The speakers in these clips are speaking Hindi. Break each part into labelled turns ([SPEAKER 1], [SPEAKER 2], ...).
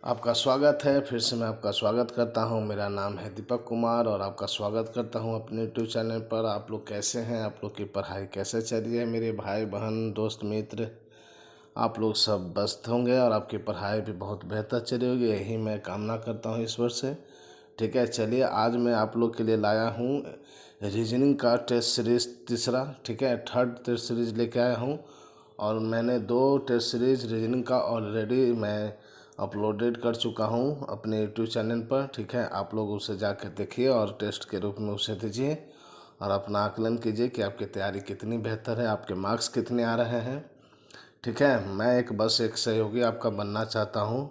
[SPEAKER 1] आपका स्वागत है। फिर से मैं आपका स्वागत करता हूं। मेरा नाम है दीपक कुमार और आपका स्वागत करता हूं अपने यूट्यूब चैनल पर। आप लोग कैसे हैं? आप लोग की पढ़ाई कैसे चल रही है? मेरे भाई बहन दोस्त मित्र, आप लोग सब मस्त होंगे और आपकी पढ़ाई भी बहुत बेहतर चली होगी, यही मैं कामना करता हूं ईश्वर से। ठीक है, चलिए आज मैं आप लोग के लिए लाया हूं रीजनिंग का टेस्ट सीरीज़ तीसरा, ठीक है, थर्ड टेस्ट सीरीज़ लेके आया हूं। और मैंने 2 टेस्ट सीरीज़ रीजनिंग का ऑलरेडी मैं अपलोडेड कर चुका हूं अपने यूट्यूब चैनल पर। ठीक है, आप लोग उसे जाकर देखिए और टेस्ट के रूप में उसे दीजिए और अपना आकलन कीजिए कि आपकी तैयारी कितनी बेहतर है, आपके मार्क्स कितने आ रहे हैं। ठीक है, मैं बस एक सहयोगी आपका बनना चाहता हूं,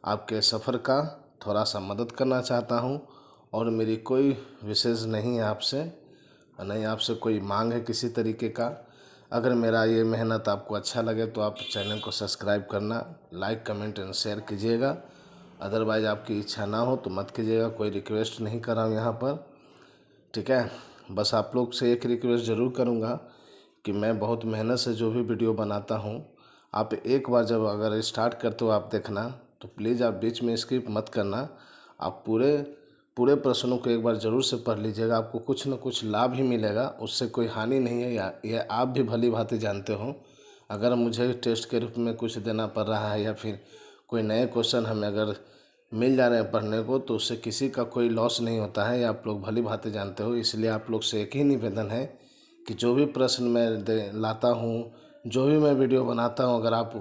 [SPEAKER 1] आपके सफ़र का थोड़ा सा मदद करना चाहता हूं। और मेरी कोई विशेष नहीं है आपसे, नहीं आपसे कोई मांग है किसी तरीके का। अगर मेरा ये मेहनत आपको अच्छा लगे तो आप चैनल को सब्सक्राइब करना, लाइक कमेंट एंड शेयर कीजिएगा। अदरवाइज़ आपकी इच्छा ना हो तो मत कीजिएगा, कोई रिक्वेस्ट नहीं कर रहा हूँ यहाँ पर। ठीक है, बस आप लोग से एक रिक्वेस्ट ज़रूर करूँगा कि मैं बहुत मेहनत से जो भी वीडियो बनाता हूँ, आप एक बार जब अगर स्टार्ट करते हो आप देखना, तो प्लीज़ आप बीच में स्किप मत करना। आप पूरे पूरे प्रश्नों को एक बार ज़रूर से पढ़ लीजिएगा, आपको कुछ न कुछ लाभ ही मिलेगा, उससे कोई हानि नहीं है। या आप भी भली भांति जानते हो, अगर मुझे टेस्ट के रूप में कुछ देना पड़ रहा है या फिर कोई नए क्वेश्चन हमें अगर मिल जा रहे हैं पढ़ने को, तो उससे किसी का कोई लॉस नहीं होता है, ये आप लोग भली भांति जानते हो। इसलिए आप लोग से एक ही निवेदन है कि जो भी प्रश्न मैं लाता हूँ, जो भी मैं वीडियो बनाता हूँ, अगर आप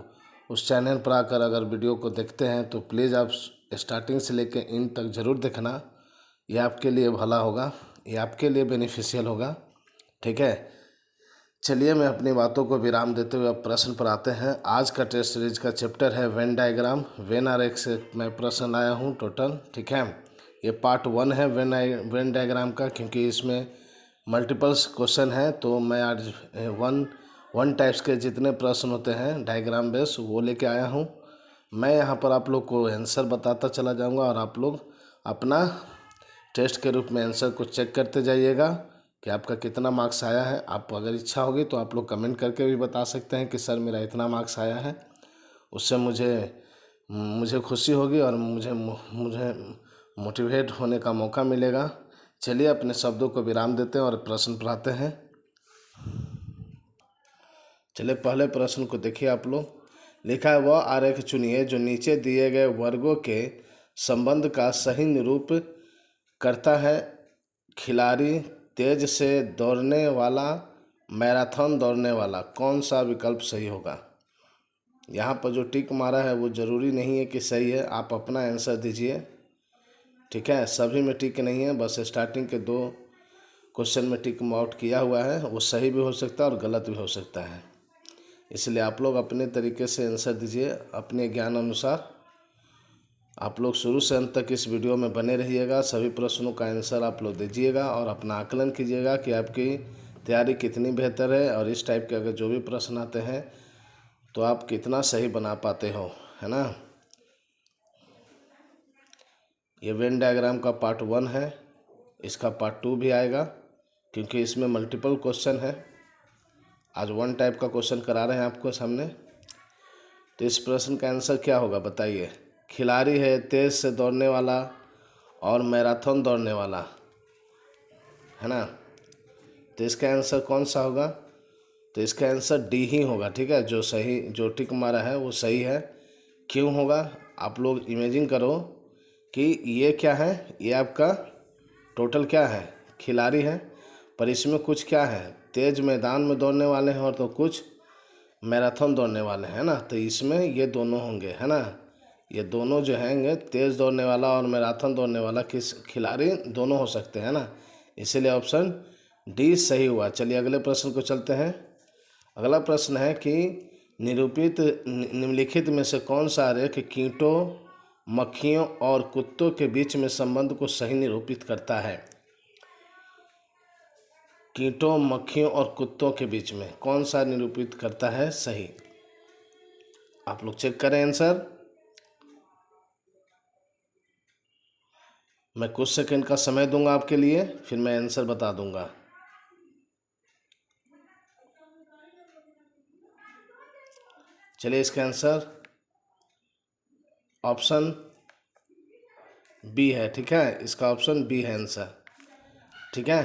[SPEAKER 1] उस चैनल पर आकर अगर वीडियो को देखते हैं तो प्लीज़ आप स्टार्टिंग से लेकर एंड तक ज़रूर देखना। ये आपके लिए भला होगा, ये आपके लिए बेनिफिशियल होगा। ठीक है, चलिए मैं अपनी बातों को विराम देते हुए अब प्रश्न पर आते हैं। आज का टेस्ट सीरीज का चैप्टर है वेन डायग्राम। वेन आरेख से मैं प्रश्न लाया हूँ टोटल। ठीक है, ये पार्ट 1 है वेन डायग्राम का, क्योंकि इसमें मल्टीपल्स क्वेश्चन हैं, तो मैं आज वन टाइप्स के जितने प्रश्न होते हैं डायग्राम बेस वो लेके आया हूँ। मैं यहाँ पर आप लोग को आंसर बताता चला जाऊँगा और आप लोग अपना टेस्ट के रूप में आंसर को चेक करते जाइएगा कि आपका कितना मार्क्स आया है। आप अगर इच्छा होगी तो आप लोग कमेंट करके भी बता सकते हैं कि सर मेरा इतना मार्क्स आया है। उससे मुझे मुझे खुशी होगी और मुझे मोटिवेट होने का मौका मिलेगा। चलिए अपने शब्दों को विराम देते हैं और प्रश्न पर आते हैं। चलिए पहले प्रश्न को देखिए आप लोग। लिखा है, वह आरेख चुनिए जो नीचे दिए गए वर्गों के संबंध का सही निरूप करता है। खिलाड़ी, तेज से दौड़ने वाला, मैराथन दौड़ने वाला, कौन सा विकल्प सही होगा? यहाँ पर जो टिक मारा है वो ज़रूरी नहीं है कि सही है, आप अपना आंसर दीजिए। ठीक है, सभी में टिक नहीं है, बस स्टार्टिंग के 2 क्वेश्चन में टिक आउट किया हुआ है, वो सही भी हो सकता है और गलत भी हो सकता है। इसलिए आप लोग अपने तरीके से आंसर दीजिए अपने ज्ञान अनुसार। आप लोग शुरू से अंत तक इस वीडियो में बने रहिएगा, सभी प्रश्नों का आंसर आप लोग दीजिएगा और अपना आकलन कीजिएगा कि आपकी तैयारी कितनी बेहतर है और इस टाइप के अगर जो भी प्रश्न आते हैं तो आप कितना सही बना पाते हो, है ना। ये वेन डायग्राम का पार्ट 1 है, इसका पार्ट 2 भी आएगा क्योंकि इसमें मल्टीपल क्वेश्चन है। आज 1 टाइप का क्वेश्चन करा रहे हैं आपको सामने। तो इस प्रश्न का आंसर क्या होगा बताइए? खिलाड़ी है, तेज से दौड़ने वाला और मैराथन दौड़ने वाला, है ना। तो इसका आंसर कौन सा होगा? तो इसका आंसर डी ही होगा। ठीक है, जो सही जो टिक मारा है वो सही है। क्यों होगा? आप लोग इमेजिन करो कि ये क्या है, ये आपका टोटल क्या है, खिलाड़ी है, पर इसमें कुछ क्या है, तेज मैदान में दौड़ने वाले हैं और तो कुछ मैराथन दौड़ने वाले हैं ना। तो इसमें ये दोनों होंगे, है ना। ये दोनों जो हैंगे, तेज़ दौड़ने वाला और मैराथन दौड़ने वाला किस खिलाड़ी दोनों हो सकते हैं ना, इसीलिए ऑप्शन डी सही हुआ। चलिए अगले प्रश्न को चलते हैं। अगला प्रश्न है कि निम्नलिखित में से कौन सा आरेख कीटों, मक्खियों और कुत्तों के बीच में संबंध को सही निरूपित करता है? कीटों, मक्खियों और कुत्तों के बीच में कौन सा निरूपित करता है सही? आप लोग चेक करें आंसर। मैं कुछ सेकंड का समय दूंगा आपके लिए, फिर मैं आंसर बता दूंगा। चलिए इसका आंसर ऑप्शन बी है, ठीक है, इसका ऑप्शन बी है आंसर, ठीक है।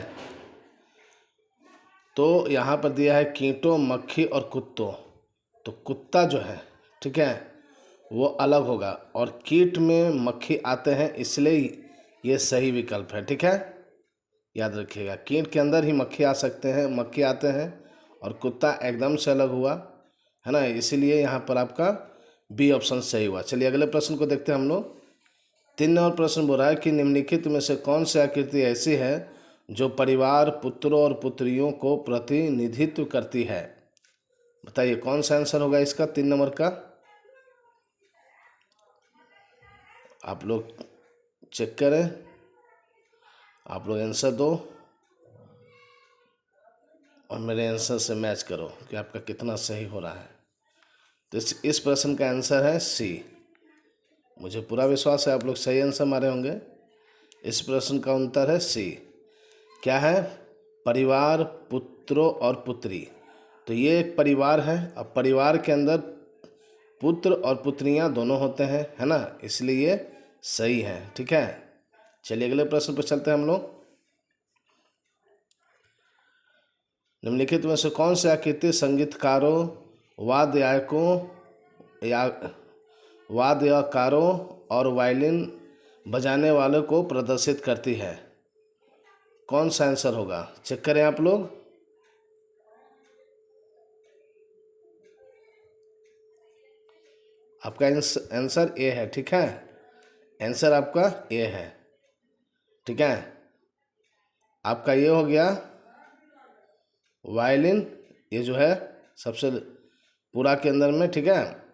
[SPEAKER 1] तो यहाँ पर दिया है कीटों, मक्खी और कुत्तों, तो कुत्ता जो है, ठीक है, वो अलग होगा और कीट में मक्खी आते हैं, इसलिए ये सही विकल्प है, ठीक है। याद रखिएगा, कीट के अंदर ही मक्खी आ सकते हैं, मक्खी आते हैं, और कुत्ता एकदम से अलग हुआ, है ना, इसीलिए यहाँ पर आपका बी ऑप्शन सही हुआ। चलिए अगले प्रश्न को देखते हैं हम लोग। 3 नंबर प्रश्न बोल रहा है कि निम्नलिखित में से कौन सी आकृति ऐसी है जो परिवार, पुत्रों और पुत्रियों को प्रतिनिधित्व करती है। बताइए कौन सा आंसर होगा इसका 3 नंबर का। आप लोग चेक करें, आप लोग आंसर दो और मेरे आंसर से मैच करो कि आपका कितना सही हो रहा है। तो इस प्रश्न का आंसर है सी। मुझे पूरा विश्वास है आप लोग सही आंसर मारे होंगे। इस प्रश्न का उत्तर है सी। क्या है? परिवार, पुत्रों और पुत्री। तो ये एक परिवार है, अब परिवार के अंदर पुत्र और पुत्रियां दोनों होते हैं, है ना, इसलिए ये सही है, ठीक है। चलिए अगले प्रश्न पर चलते हैं हम लोग। निम्नलिखित में से कौन सी आकृति संगीतकारों, वाद्यकारों और वायलिन बजाने वालों को प्रदर्शित करती है। कौन सा आंसर होगा, चेक करें आप लोग। आपका आंसर ए है, ठीक है, आंसर आपका ए है, ठीक है। आपका ये हो गया वायलिन, ये जो है सबसे पूरा के अंदर में, ठीक है,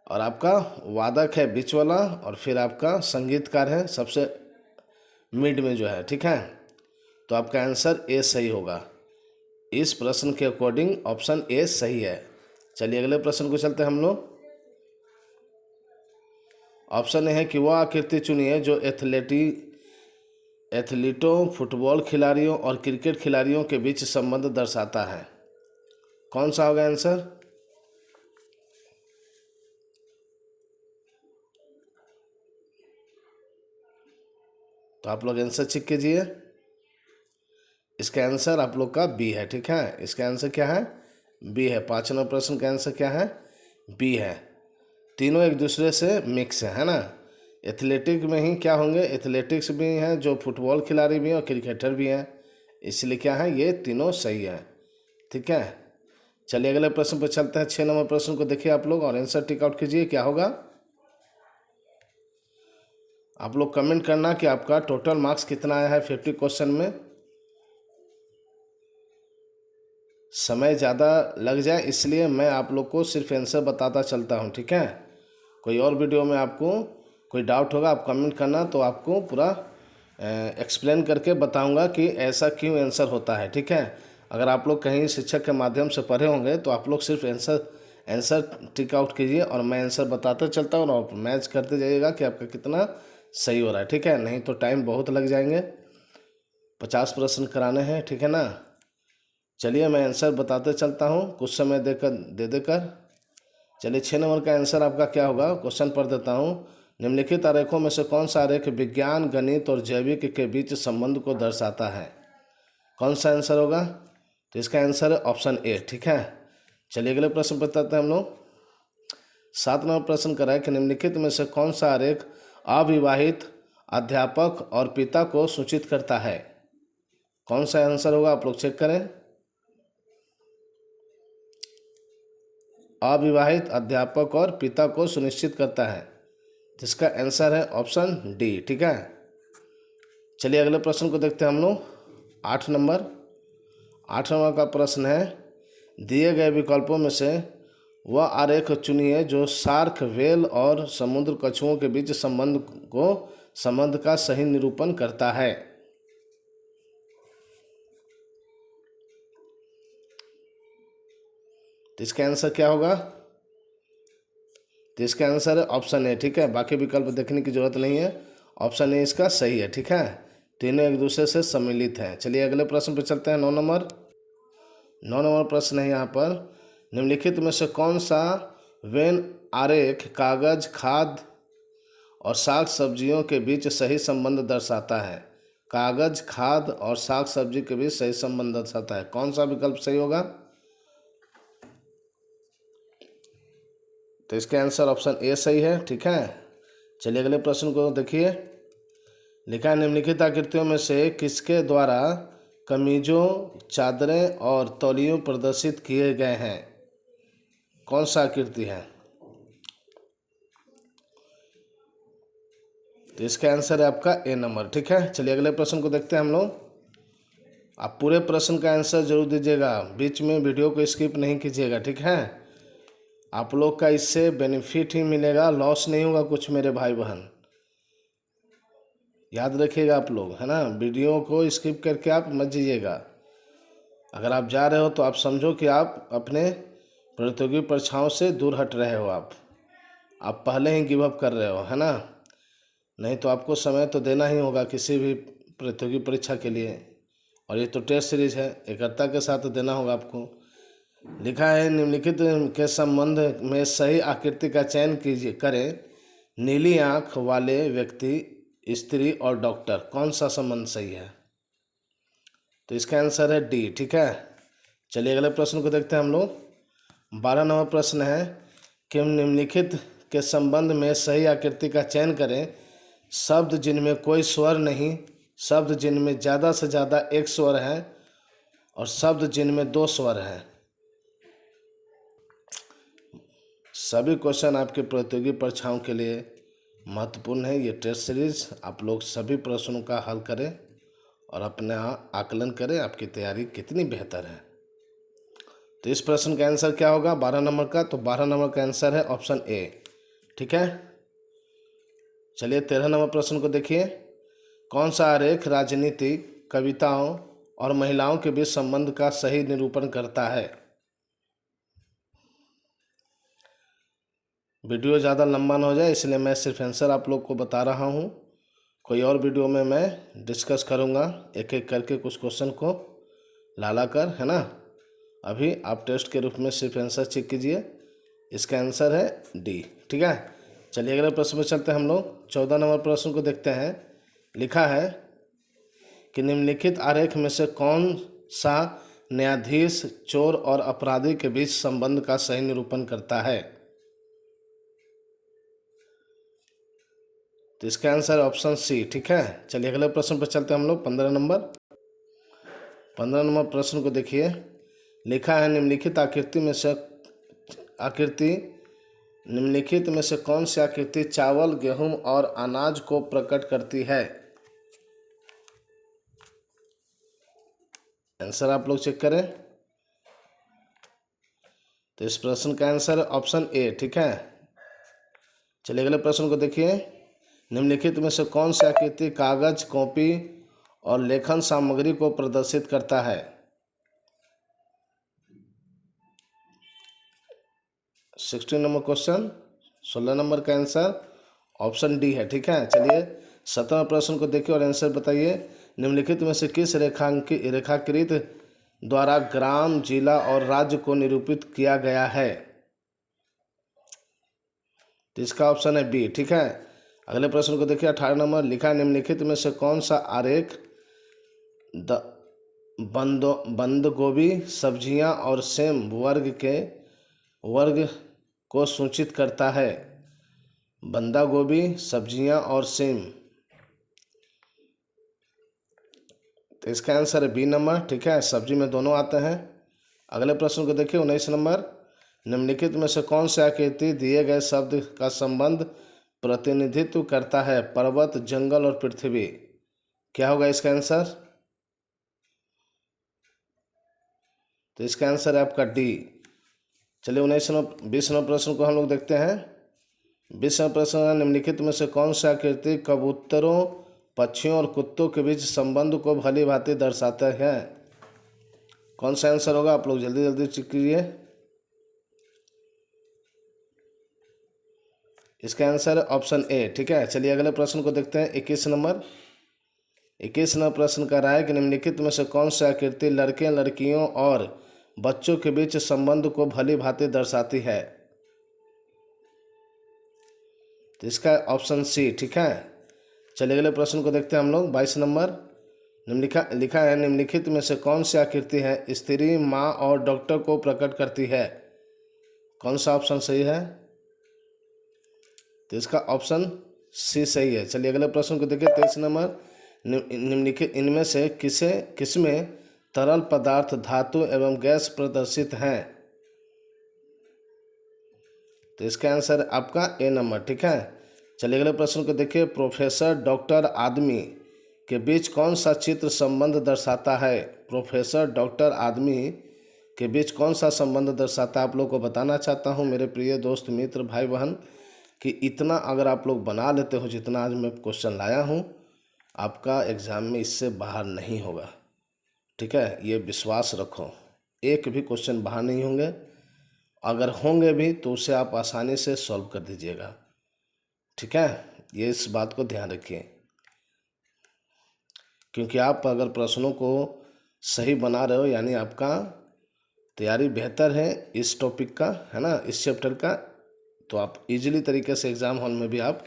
[SPEAKER 1] और आपका वादक है बीच वाला, और फिर आपका संगीतकार है सबसे मिड में जो है, ठीक है। तो आपका आंसर ए सही होगा। इस प्रश्न के अकॉर्डिंग ऑप्शन ए सही है। चलिए अगले प्रश्न को चलते हैं हम लोग। ऑप्शन ए है कि वह आकृति चुनिए जो एथलीटों, फुटबॉल खिलाड़ियों और क्रिकेट खिलाड़ियों के बीच संबंध दर्शाता है। कौन सा होगा आंसर? तो आप लोग आंसर चेक कीजिए। इसका आंसर आप लोग का बी है, ठीक है। इसका आंसर क्या है? बी है। 5 नंबर प्रश्न का आंसर क्या है? बी है। तीनों एक दूसरे से मिक्स है ना। एथलेटिक में ही क्या होंगे, एथलेटिक्स भी हैं, जो फुटबॉल खिलाड़ी भी हैं और क्रिकेटर भी हैं, इसलिए क्या है, ये तीनों सही है, ठीक है। चलिए अगले प्रश्न पर चलते हैं। 6 नंबर प्रश्न को देखिए आप लोग और आंसर टिक आउट कीजिए, क्या होगा। आप लोग कमेंट करना कि आपका टोटल मार्क्स कितना आया है 50 क्वेश्चन में। समय ज़्यादा लग जाए इसलिए मैं आप लोग को सिर्फ आंसर बताता चलता हूँ, ठीक है। कोई और वीडियो में आपको कोई डाउट होगा आप कमेंट करना, तो आपको पूरा एक्सप्लेन करके बताऊंगा कि ऐसा क्यों आंसर होता है, ठीक है। अगर आप लोग कहीं शिक्षक के माध्यम से पढ़े होंगे तो आप लोग सिर्फ आंसर टिक आउट कीजिए और मैं आंसर बताते चलता हूँ और मैच करते जाइएगा कि आपका कितना सही हो रहा है, ठीक है। नहीं तो टाइम बहुत लग जाएंगे, 50 प्रश्न कराने हैं, ठीक है ना। चलिए मैं आंसर बताते चलता हूँ, कुछ समय देकर। चलिए 6 नंबर का आंसर आपका क्या होगा, क्वेश्चन पढ़ देता हूँ। निम्नलिखित आरेखों में से कौन सा आरेख विज्ञान, गणित और जैविक के बीच संबंध को दर्शाता है। कौन सा आंसर होगा? तो इसका आंसर है ऑप्शन ए, ठीक है। चलिए अगले प्रश्न बताते हैं हम लोग। 7 नंबर प्रश्न कर रहा है कि निम्नलिखित में से कौन सा आरेख अविवाहित अध्यापक और पिता को सूचित करता है। कौन सा आंसर होगा, आप लोग चेक करें। अविवाहित अध्यापक और पिता को सुनिश्चित करता है, जिसका आंसर है ऑप्शन डी, ठीक है। चलिए अगले प्रश्न को देखते हैं हम लोग। 8 नंबर का प्रश्न है, दिए गए विकल्पों में से वह आरेख चुनिए जो शार्क, व्हेल और समुद्र कछुओं के बीच संबंध का सही निरूपण करता है। तो इसका आंसर क्या होगा? तो इसका आंसर है ऑप्शन ए, ठीक है। बाकी विकल्प देखने की जरूरत नहीं है, ऑप्शन ए इसका सही है, ठीक है। तीनों एक दूसरे से सम्मिलित हैं। चलिए अगले प्रश्न पर चलते हैं। 9 नंबर प्रश्न है यहाँ पर, निम्नलिखित में से कौन सा वेन आरेख कागज, खाद्य और साग सब्जियों के बीच सही संबंध दर्शाता है। कागज, खाद और साग सब्जी के बीच सही संबंध दर्शाता है। कौन सा विकल्प सही होगा? तो इसका आंसर ऑप्शन ए सही है। ठीक है, चलिए अगले प्रश्न को देखिए। लिखा है, निम्नलिखित आकृतियों में से किसके द्वारा कमीजों, चादरें और तौलियों प्रदर्शित किए गए हैं? कौन सा आकृति है? तो इसका आंसर है आपका ए नंबर। ठीक है, चलिए अगले प्रश्न को देखते हैं हम लोग। आप पूरे प्रश्न का आंसर जरूर दीजिएगा, बीच में वीडियो को स्किप नहीं कीजिएगा। ठीक है, आप लोग का इससे बेनिफिट ही मिलेगा, लॉस नहीं होगा कुछ मेरे भाई बहन। याद रखिएगा आप लोग, है ना, वीडियो को स्किप करके आप मत जाइएगा। अगर आप जा रहे हो तो आप समझो कि आप अपने प्रतियोगी परीक्षाओं से दूर हट रहे हो, आप पहले ही गिव अप कर रहे हो, है ना। नहीं तो आपको समय तो देना ही होगा किसी भी प्रतियोगी परीक्षा के लिए, और ये तो टेस्ट सीरीज है, एकाग्रता के साथ देना होगा आपको। लिखा है, निम्नलिखित के संबंध में सही आकृति का चयन कीजिए करें। नीली आंख वाले व्यक्ति, स्त्री और डॉक्टर, कौन सा संबंध सही है? तो इसका आंसर है डी। ठीक है, चलिए अगले प्रश्न को देखते हैं हम लोग। 12 नंबर प्रश्न है कि निम्नलिखित के संबंध में सही आकृति का चयन करें। शब्द जिनमें कोई स्वर नहीं, शब्द जिनमें ज़्यादा से ज़्यादा एक स्वर है, और शब्द जिनमें 2 स्वर हैं। सभी क्वेश्चन आपके प्रतियोगी परीक्षाओं के लिए महत्वपूर्ण है। ये टेस्ट सीरीज, आप लोग सभी प्रश्नों का हल करें और अपना आकलन करें, आपकी तैयारी कितनी बेहतर है। तो इस प्रश्न का आंसर क्या होगा 12 नंबर का? तो 12 नंबर का आंसर है ऑप्शन ए। ठीक है, चलिए 13 नंबर प्रश्न को देखिए। कौन सा आरेख राजनीति, कविताओं और महिलाओं के बीच संबंध का सही निरूपण करता है? वीडियो ज़्यादा लंबा ना हो जाए इसलिए मैं सिर्फ आंसर आप लोग को बता रहा हूँ। कोई और वीडियो में मैं डिस्कस करूँगा एक एक करके कुछ क्वेश्चन को ला कर, है ना। अभी आप टेस्ट के रूप में सिर्फ आंसर चेक कीजिए। इसका आंसर है डी। ठीक है, चलिए अगले प्रश्न में चलते हैं हम लोग। 14 नंबर प्रश्न को देखते हैं। लिखा है कि निम्नलिखित आरेख में से कौन सा न्यायाधीश, चोर और अपराधी के बीच संबंध का सही निरूपण करता है? तो इसका आंसर ऑप्शन सी। ठीक है, चलिए अगले प्रश्न पर चलते हैं हम लोग। 15 नंबर प्रश्न को देखिए। लिखा है, निम्नलिखित में से कौन सी आकृति चावल, गेहूं और अनाज को प्रकट करती है? आंसर आप लोग चेक करें। तो इस प्रश्न का आंसर ऑप्शन ए। ठीक है, चलिए अगले प्रश्न को देखिए। निम्नलिखित में से कौन सी आकृति कागज, कॉपी और लेखन सामग्री को प्रदर्शित करता है? 16 नंबर क्वेश्चन, 16 नंबर का आंसर ऑप्शन डी है। ठीक है, चलिए 17वें प्रश्न को देखिए और आंसर बताइए। निम्नलिखित में से किस रेखाकृत द्वारा ग्राम, जिला और राज्य को निरूपित किया गया है? तो इसका ऑप्शन है बी। ठीक है, अगले प्रश्न को देखिए। 18 नंबर, लिखा है, निम्नलिखित में से कौन सा आरेख बंद गोभी, सब्जियां और सेम वर्ग को सूचित करता है? बंदा गोभी, सब्जियां और सेम। तो इसका आंसर है बी नंबर। ठीक है, सब्जी में दोनों आते हैं। अगले प्रश्न को देखिए। 19 नंबर, निम्नलिखित में से कौन सी आकृति दिए गए शब्द का संबंध प्रतिनिधित्व करता है? पर्वत, जंगल और पृथ्वी। क्या होगा इसका आंसर? तो इसका आंसर है आपका डी। चलिए 20वें प्रश्न को हम लोग देखते हैं। 20वें प्रश्न है, निम्नलिखित में से कौन सा आकृति कबूतरों, पक्षियों और कुत्तों के बीच संबंध को भली भांति दर्शाता है? कौन सा आंसर होगा? आप लोग जल्दी जल्दी चेक कीजिए। इसका आंसर है ऑप्शन ए। ठीक है, चलिए अगले प्रश्न को देखते हैं। 21 नंबर प्रश्न कह रहा है कि निम्नलिखित में से कौन सी आकृति लड़के, लड़कियों और बच्चों के बीच संबंध को भली भांति दर्शाती है? तो इसका ऑप्शन सी, ठीक है। चलिए अगले प्रश्न को देखते हैं हम लोग। 22 नंबर लिखा है, निम्नलिखित में से कौन सी आकृति है स्त्री, माँ और डॉक्टर को प्रकट करती है? कौन सा ऑप्शन सही है? तो इसका ऑप्शन सी सही है। चलिए अगले प्रश्न को देखिए। 23 नंबर, निम्नलिखित इनमें से किसमें तरल पदार्थ, धातु एवं गैस प्रदर्शित हैं? तो इसका आंसर आपका ए नंबर, ठीक है। चलिए अगले प्रश्न को देखिए। प्रोफेसर, डॉक्टर, आदमी के बीच कौन सा चित्र संबंध दर्शाता है? प्रोफेसर, डॉक्टर, आदमी के बीच कौन सा संबंध दर्शाता है? आप लोग को बताना चाहता हूँ मेरे प्रिय दोस्त मित्र भाई बहन कि इतना अगर आप लोग बना लेते हो जितना आज मैं क्वेश्चन लाया हूँ, आपका एग्ज़ाम में इससे बाहर नहीं होगा, ठीक है। ये विश्वास रखो, एक भी क्वेश्चन बाहर नहीं होंगे। अगर होंगे भी तो उसे आप आसानी से सॉल्व कर दीजिएगा, ठीक है। ये इस बात को ध्यान रखिए, क्योंकि आप अगर प्रश्नों को सही बना रहे हो यानी आपका तैयारी बेहतर है इस टॉपिक का, है ना, इस चैप्टर का, तो आप इजीली तरीके से एग्ज़ाम हॉल में भी आप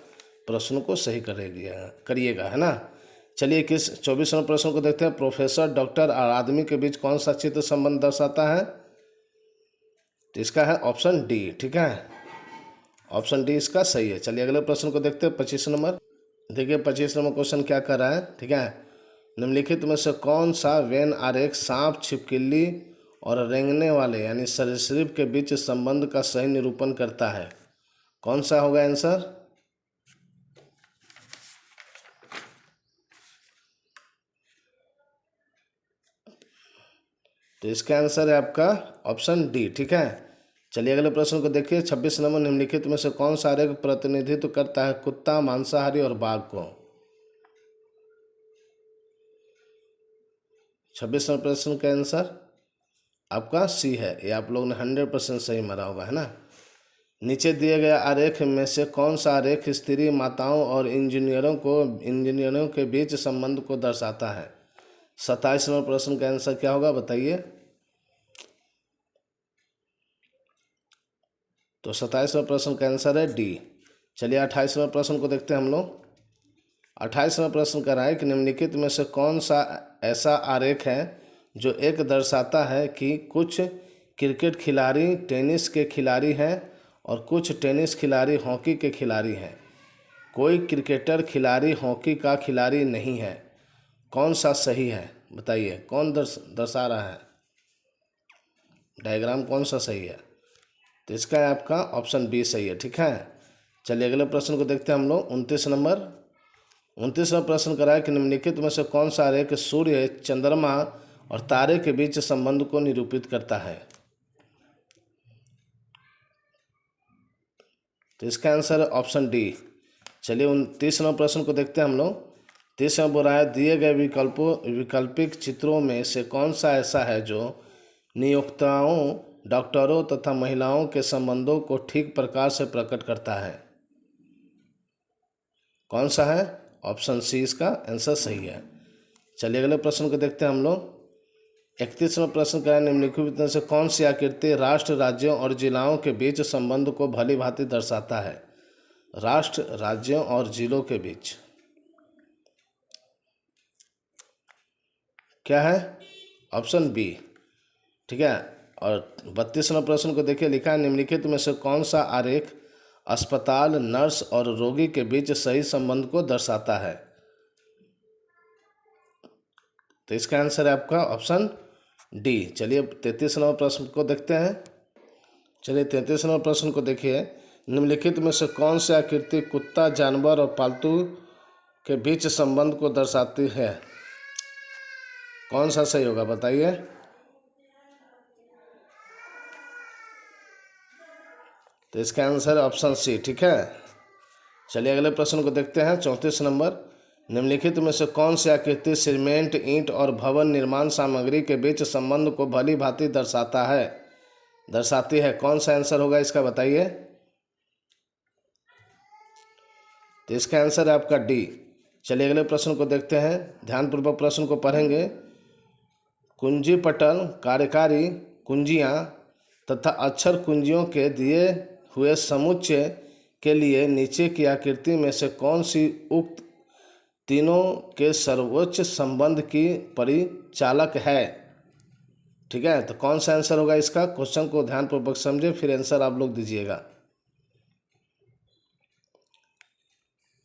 [SPEAKER 1] प्रश्नों को सही करिएगा, है ना। चलिए 24 नंबर प्रश्न को देखते हैं। प्रोफेसर, डॉक्टर और आदमी के बीच कौन सा चित्र संबंध दर्शाता है? तो इसका है ऑप्शन डी, ठीक है। ऑप्शन डी इसका सही है। चलिए अगले प्रश्न को देखते हैं। 25 नंबर देखिए। 25 नंबर क्वेश्चन क्या कर रहा है, ठीक है। निम्नलिखित में से कौन सा वेन आरेख सांप, छिपकली और रेंगने वाले यानी सरीसृप के बीच संबंध का सही निरूपण करता है? कौन सा होगा आंसर? तो इसका आंसर है आपका ऑप्शन डी, ठीक है। चलिए अगले प्रश्न को देखिए। 26 नंबर, निम्नलिखित में से कौन सा आरेख प्रतिनिधित्व करता है कुत्ता, मांसाहारी और बाघ को? 26 नंबर प्रश्न का आंसर आपका सी है। ये आप लोगों ने 100% सही मारा होगा, है ना। नीचे दिए गए आरेख में से कौन सा आरेख स्त्री, माताओं और इंजीनियरों के बीच संबंध को दर्शाता है? 27 नंबर प्रश्न का आंसर क्या होगा बताइए। तो 27 नंबर प्रश्न का आंसर है डी। चलिए 28 नंबर प्रश्न को देखते हैं हम लोग। 28 नंबर प्रश्न कर रहा है कि निम्नलिखित में से कौन सा ऐसा आरेख है जो एक दर्शाता है कि कुछ क्रिकेट खिलाड़ी टेनिस के खिलाड़ी हैं और कुछ टेनिस खिलाड़ी हॉकी के खिलाड़ी हैं। कोई क्रिकेटर खिलाड़ी हॉकी का खिलाड़ी नहीं है। कौन सा सही है बताइए? कौन दर्शा रहा है? डायग्राम कौन सा सही है? तो इसका है आपका ऑप्शन बी सही है, ठीक है। चलिए अगले प्रश्न को देखते हैं हम लोग। 29 नंबर प्रश्न करा है कि निम्नलिखित में से कौन सा आरेख सूर्य, चंद्रमा और तारे के बीच संबंध को निरूपित करता है? तो इसका आंसर है ऑप्शन डी। चलिए 29 नंबर प्रश्न को देखते हैं हम लोग। 30 नंबर बोल रहा है, दिए गए वैकल्पिक चित्रों में से कौन सा ऐसा है जो नियोक्ताओं, डॉक्टरों तथा महिलाओं के संबंधों को ठीक प्रकार से प्रकट करता है? कौन सा है? ऑप्शन सी इसका आंसर सही है। चलिए अगले प्रश्न को देखते हैं हम लोग। 31वां प्रश्न करें, निम्नलिखित में से कौन सी आकृति राष्ट्र, राज्यों और जिलाओं के बीच संबंध को भली भांति दर्शाता है? राष्ट्र, राज्यों और जिलों के बीच क्या है? ऑप्शन बी, ठीक है। और 32वां प्रश्न को देखिए। लिखा है, निम्नलिखित में से कौन सा आरेख अस्पताल, नर्स और रोगी के बीच सही संबंध को दर्शाता है? तो इसका आंसर है आपका ऑप्शन डी। चलिए 33वां प्रश्न को देखते हैं। चलिए 33वां प्रश्न को देखिए। निम्नलिखित में से कौन सी आकृति कुत्ता, जानवर और पालतू के बीच संबंध को दर्शाती है? कौन सा सही होगा बताइए? तो इसका आंसर ऑप्शन सी, ठीक है। चलिए अगले प्रश्न को देखते हैं। 34 नंबर, निम्नलिखित में से कौन सी आकृति सीमेंट, ईंट और भवन निर्माण सामग्री के बीच संबंध को भली भांति दर्शाती है? कौन सा आंसर होगा इसका बताइए? तो इसका आंसर है आपका डी। चलिए अगले प्रश्न को देखते हैं। ध्यानपूर्वक प्रश्न को पढ़ेंगे। कुंजी पटल, कार्यकारी कुंजियाँ तथा अक्षर कुंजियों के दिए हुए समुच्चय के लिए नीचे की आकृति में से कौन सी उक्त तीनों के सर्वोच्च संबंध की परिचालक है? ठीक है, तो कौन सा आंसर होगा इसका? क्वेश्चन को ध्यानपूर्वक समझे, फिर आंसर आप लोग दीजिएगा।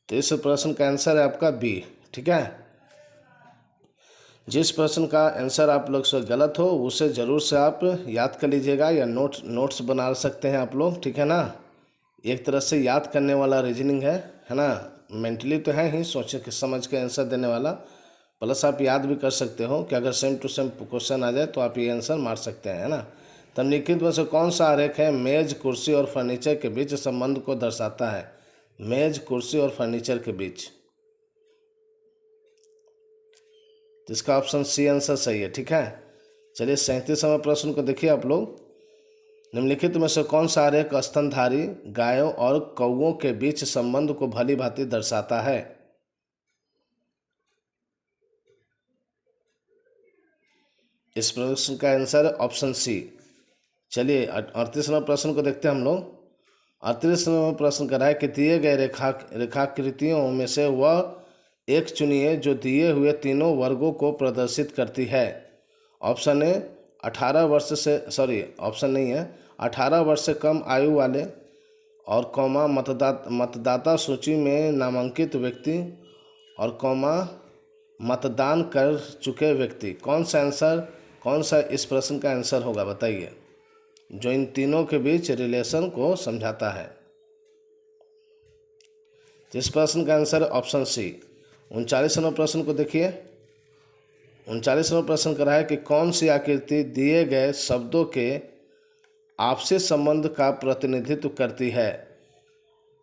[SPEAKER 1] तो इस प्रश्न का आंसर है आपका बी। ठीक है, जिस प्रश्न का आंसर आप लोग से गलत हो उसे ज़रूर से आप याद कर लीजिएगा या नोट्स बना सकते हैं आप लोग। ठीक है ना, एक तरह से याद करने वाला रीजनिंग है ना। मेंटली तो है ही, सोच के समझ के आंसर देने वाला, प्लस आप याद भी कर सकते हो कि अगर सेम टू सेम क्वेश्चन आ जाए तो आप ये आंसर मार सकते हैं, है ना। तो निम्नलिखित में से कौन सा आरेख है मेज, कुर्सी और फर्नीचर के बीच संबंध को दर्शाता है? मेज, कुर्सी और फर्नीचर के बीच, तो इसका ऑप्शन सी आंसर सही है। ठीक है, चलिए 37वां प्रश्न को देखिए आप लोग। निम्नलिखित में से कौन सा आरेख स्तनधारी गायों और कौओं के बीच संबंध को भली भांति दर्शाता है? इस प्रश्न का आंसर ऑप्शन सी। चलिए 38वां प्रश्न को देखते हैं हम लोग। 38वां प्रश्न कर रहा है कि दिए गए रेखाकृतियों में से वह एक चुनिए जो दिए हुए तीनों वर्गों को प्रदर्शित करती है। ऑप्शन ए 18 वर्ष से ऑप्शन नहीं है, 18 वर्ष से कम आयु वाले और कौमा मतदाता सूची में नामांकित व्यक्ति और कौमा मतदान कर चुके व्यक्ति। कौन सा इस प्रश्न का आंसर होगा बताइए, जो इन तीनों के बीच रिलेशन को समझाता है? इस प्रश्न का आंसर ऑप्शन सी। 39वां प्रश्न को देखिए। 39वां प्रश्न कर रहा है कि कौन सी आकृति दिए गए शब्दों के आपसी संबंध का प्रतिनिधित्व करती है?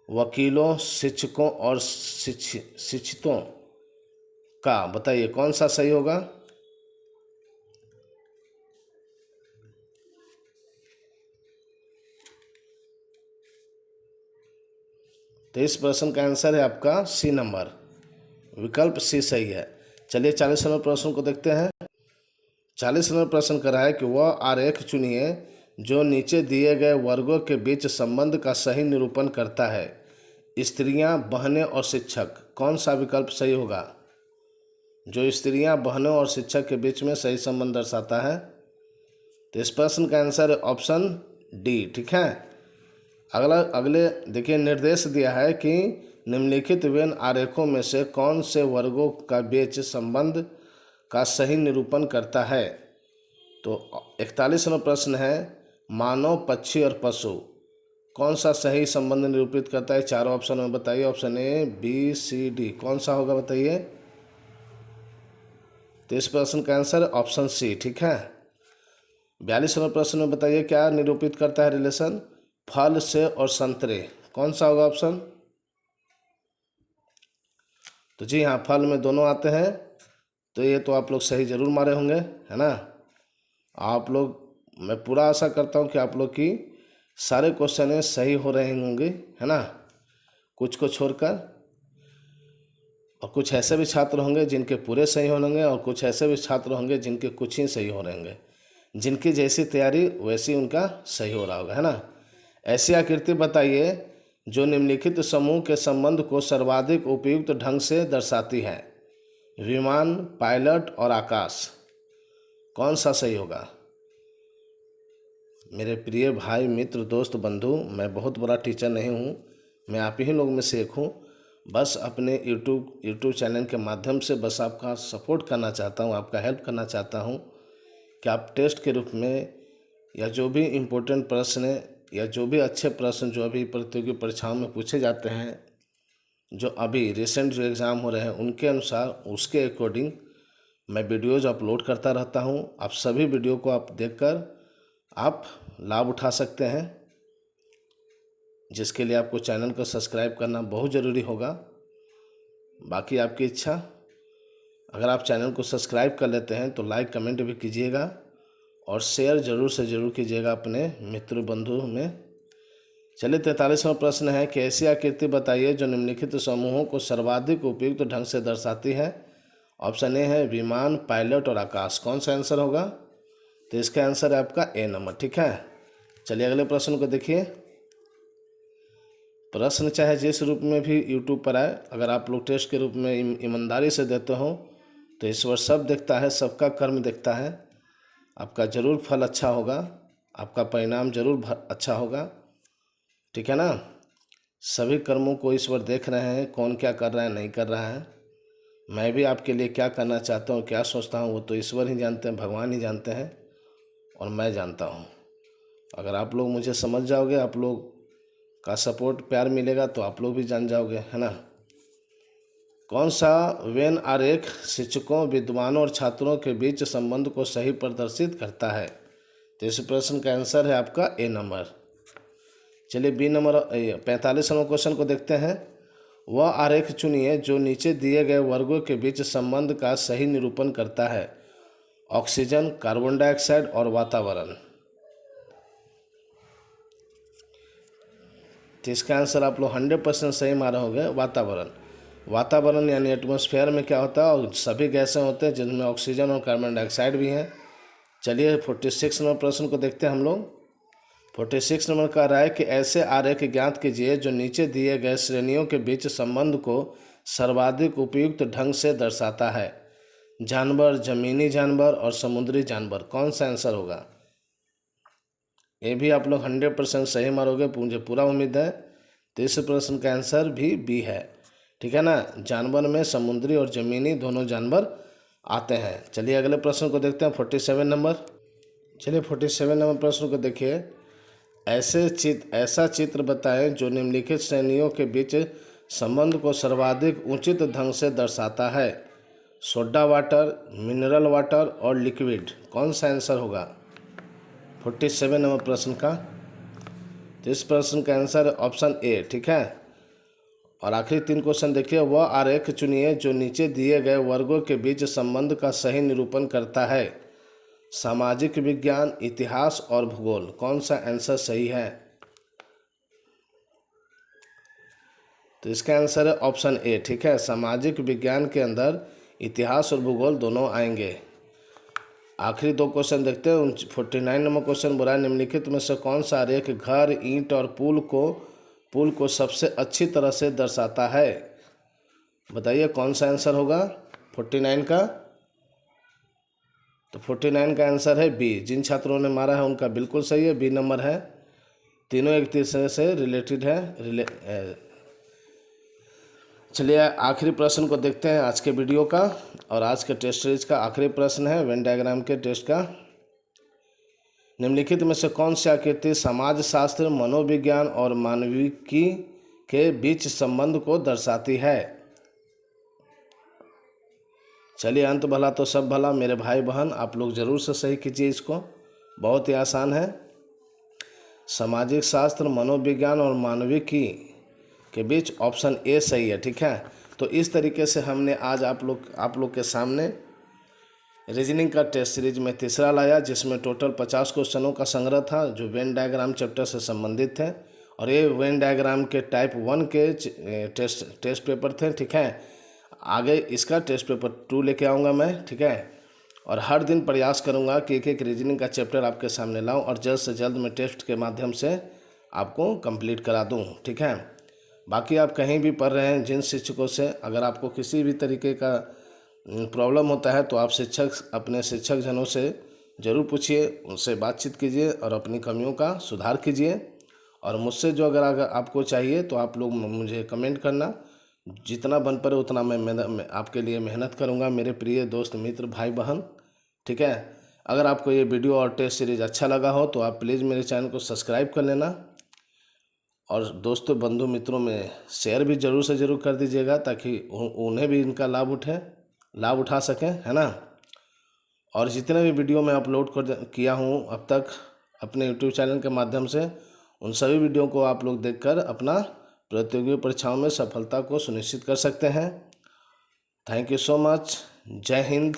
[SPEAKER 1] वकीलों, शिक्षकों और शिक्षितों का, बताइए कौन सा सही होगा? तो इस प्रश्न का आंसर है आपका सी नंबर, विकल्प सी सही है। चलिए 40वां प्रश्न को देखते हैं। 40वां प्रश्न कर रहा है कि वह आरेख चुनिए जो नीचे दिए गए वर्गों के बीच संबंध का सही निरूपण करता है। स्त्रियां, बहनें और शिक्षक, कौन सा विकल्प सही होगा? जो स्त्रियां, बहनों और शिक्षक के बीच में सही संबंध दर्शाता है। तो इस प्रश्न का आंसर है ऑप्शन डी। ठीक है, अगले देखिए, निर्देश दिया है कि निम्नलिखित वेन आरेखों में से कौन से वर्गों का बीच संबंध का सही निरूपण करता है। तो 41वां प्रश्न है मानव, पक्षी और पशु, कौन सा सही संबंध निरूपित करता है? चारों ऑप्शन में बताइए। Option A, B, C, D, कौन सा होगा बताइए? तो इस प्रश्न का आंसर ऑप्शन सी। ठीक है, 42वां प्रश्न में बताइए क्या निरूपित करता है रिलेशन? फल से और संतरे, कौन सा होगा ऑप्शन? तो जी हाँ, फल में दोनों आते हैं, तो ये तो आप लोग सही जरूर मारे होंगे, है ना। आप लोग, मैं पूरा आशा करता हूँ कि आप लोग की सारे क्वेश्चन सही हो रहे होंगे, है ना, कुछ को छोड़कर। और कुछ ऐसे भी छात्र होंगे जिनके पूरे सही होंगे और कुछ ऐसे भी छात्र होंगे जिनके कुछ ही सही हो रहे होंगे। जिनकी जैसी तैयारी वैसी उनका सही हो रहा होगा, है ना। ऐसी आकृति बताइए जो निम्नलिखित समूह के संबंध को सर्वाधिक उपयुक्त ढंग से दर्शाती है। विमान, पायलट और आकाश, कौन सा सही होगा? मेरे प्रिय भाई, मित्र, दोस्त, बंधु, मैं बहुत बड़ा टीचर नहीं हूँ, मैं आप ही लोग में से एक हूँ। बस अपने यूट्यूब चैनल के माध्यम से बस आपका सपोर्ट करना चाहता हूँ, आपका हेल्प करना चाहता हूँ कि आप टेस्ट के रूप में या जो भी इम्पोर्टेंट प्रश्न या जो भी अच्छे प्रश्न जो अभी प्रतियोगी परीक्षाओं में पूछे जाते हैं, जो अभी रिसेंट जो एग्ज़ाम हो रहे हैं उनके अनुसार, उसके अकॉर्डिंग मैं वीडियोज़ अपलोड करता रहता हूँ। आप सभी वीडियो को आप देखकर आप लाभ उठा सकते हैं, जिसके लिए आपको चैनल को सब्सक्राइब करना बहुत ज़रूरी होगा। बाकी आपकी इच्छा, अगर आप चैनल को सब्सक्राइब कर लेते हैं तो लाइक कमेंट भी कीजिएगा और शेयर ज़रूर से ज़रूर कीजिएगा अपने मित्र बंधु में। चलिए 43वां प्रश्न है कि ऐसी आकृति बताइए जो निम्नलिखित समूहों को सर्वाधिक उपयुक्त ढंग से दर्शाती है। ऑप्शन ए है विमान, पायलट और आकाश, कौन सा आंसर होगा? तो इसका आंसर है आपका ए नंबर। ठीक है, चलिए अगले प्रश्न को देखिए। प्रश्न चाहे जिस रूप में भी यूट्यूब पर आए, अगर आप लोग टेस्ट के रूप में ईमानदारी से देते हो तो ईश्वर सब देखता है, सबका कर्म देखता है। आपका जरूर फल अच्छा होगा, आपका परिणाम जरूर अच्छा होगा, ठीक है ना। सभी कर्मों को ईश्वर देख रहे हैं, कौन क्या कर रहा है नहीं कर रहा है। मैं भी आपके लिए क्या करना चाहता हूँ, क्या सोचता हूँ, वो तो ईश्वर ही जानते हैं, भगवान ही जानते हैं, और मैं जानता हूँ। अगर आप लोग मुझे समझ जाओगे, आप लोग का सपोर्ट प्यार मिलेगा तो आप लोग भी जान जाओगे, है ना। कौन सा वेन आरेख शिक्षकों, विद्वानों और छात्रों के बीच संबंध को सही प्रदर्शित करता है? तो इस प्रश्न का आंसर है आपका ए नंबर। चलिए बी नंबर 45 नंबर क्वेश्चन को देखते हैं। वह आरेख चुनिए जो नीचे दिए गए वर्गों के बीच संबंध का सही निरूपण करता है। ऑक्सीजन, कार्बन डाइऑक्साइड और वातावरण। तो इसका आंसर आप लोग 100% सही मारे होंगे, वातावरण। वातावरण यानी एटमॉस्फेयर में क्या होता है, सभी गैसें होते हैं जिनमें ऑक्सीजन और कार्बन डाइऑक्साइड भी हैं। चलिए 46 नंबर प्रश्न को देखते हैं हम लोग। 46 नंबर कह रहा है कि ऐसे आरेख ज्ञात कीजिए जो नीचे दिए गए श्रेणियों के बीच संबंध को सर्वाधिक उपयुक्त ढंग से दर्शाता है। जानवर, जमीनी जानवर और समुद्री जानवर। कौन सा आंसर होगा? ये भी आप लोग 100% सही मारोगे, मुझे पूरा उम्मीद है। तो इस प्रश्न का आंसर भी बी है, ठीक है ना। जानवर में समुद्री और जमीनी दोनों जानवर आते हैं। चलिए अगले प्रश्न को देखते हैं, 47 नंबर। चलिए 47 नंबर प्रश्न को देखिए। ऐसा चित्र बताएं जो निम्नलिखित श्रेणियों के बीच संबंध को सर्वाधिक उचित ढंग से दर्शाता है। सोडा वाटर, मिनरल वाटर और लिक्विड। कौन सा आंसर होगा 47 नंबर प्रश्न का? तो इस प्रश्न का आंसर है ऑप्शन ए, ठीक है। और आखिरी 3 क्वेश्चन देखिए। वह आरेख चुनिए जो नीचे दिए गए वर्गों के बीच संबंध का सही निरूपण करता है। सामाजिक विज्ञान, इतिहास और भूगोल। कौन सा आंसर सही है? तो इसका आंसर है ऑप्शन ए, ठीक है। सामाजिक विज्ञान के अंदर इतिहास और भूगोल दोनों आएंगे। आखिरी 2 क्वेश्चन देखते हैं। 49 नंबर क्वेश्चन बोला निम्नलिखित में से कौन सा आरेख घर, ईंट और पुल को सबसे अच्छी तरह से दर्शाता है? बताइए कौन सा आंसर होगा 49 का? तो 49 का आंसर है बी। जिन छात्रों ने मारा है उनका बिल्कुल सही है, बी नंबर है। तीनों एक दूसरे से रिलेटेड है। चलिए आखिरी प्रश्न को देखते हैं आज के वीडियो का, और आज के टेस्ट सीरीज का आखिरी प्रश्न है वेन डायग्राम के टेस्ट का। निम्नलिखित में से कौन सी आकृति समाजशास्त्र, मनोविज्ञान और मानविकी के बीच संबंध को दर्शाती है? चलिए अंत भला तो सब भला मेरे भाई बहन, आप लोग जरूर से सही कीजिए इसको, बहुत ही आसान है। सामाजिक शास्त्र, मनोविज्ञान और मानविकी के बीच ऑप्शन ए सही है, ठीक है। तो इस तरीके से हमने आज आप लोग के सामने रीजनिंग का टेस्ट सीरीज में तीसरा लाया, जिसमें टोटल 50 क्वेश्चनों का संग्रह था जो वेन डायग्राम चैप्टर से संबंधित थे। और ये वेन डायग्राम के टाइप 1 के टेस्ट पेपर थे, ठीक है। आगे इसका टेस्ट पेपर 2 लेके आऊँगा मैं, ठीक है। और हर दिन प्रयास करूँगा कि एक रीजनिंग का चैप्टर आपके सामने लाऊँ और जल्द से जल्द मैं टेस्ट के माध्यम से आपको कंप्लीट करा दूँ, ठीक है। बाकी आप कहीं भी पढ़ रहे हैं, जिन शिक्षकों से अगर आपको किसी भी तरीके का प्रॉब्लम होता है तो आप अपने शिक्षक जनों से ज़रूर पूछिए, उनसे बातचीत कीजिए और अपनी कमियों का सुधार कीजिए। और मुझसे जो अगर आपको चाहिए तो आप लोग मुझे कमेंट करना, जितना बन पड़े उतना मैं आपके लिए मेहनत करूंगा मेरे प्रिय दोस्त, मित्र, भाई, बहन, ठीक है। अगर आपको ये वीडियो और टेस्ट सीरीज़ अच्छा लगा हो तो आप प्लीज़ मेरे चैनल को सब्सक्राइब कर लेना, और दोस्तों, बंधु, मित्रों में शेयर भी ज़रूर से ज़रूर कर दीजिएगा ताकि उन्हें भी इनका लाभ उठा सकें, है ना। और जितने भी वीडियो मैं अपलोड किया हूँ अब तक अपने यूट्यूब चैनल के माध्यम से, उन सभी वीडियो को आप लोग देखकर अपना प्रतियोगी परीक्षाओं में सफलता को सुनिश्चित कर सकते हैं। Thank you so much. जय हिंद।